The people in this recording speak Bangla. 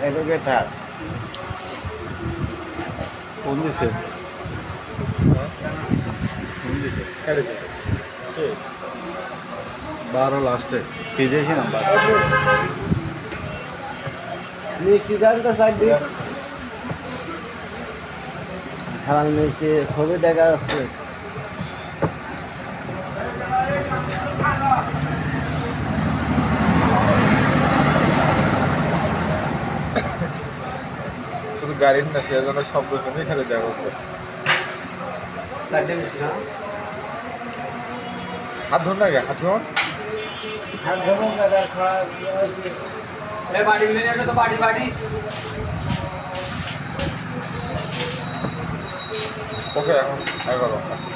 Educator. Only sir. Only sir. 12 last day. Finish number. মিষ্টি দেন তো সাইড দিয়ে ছাড়ান মিষ্টি ছবি দেখা যাচ্ছে শুধু গাড়ির না সে যেন শব্দ শুনে খেলে দেখা হচ্ছে হাত ধরুন না গে হাত ধরুন বাড়ি মিলে নিয়ে আসো তো বাড়ি ওকে এখন 11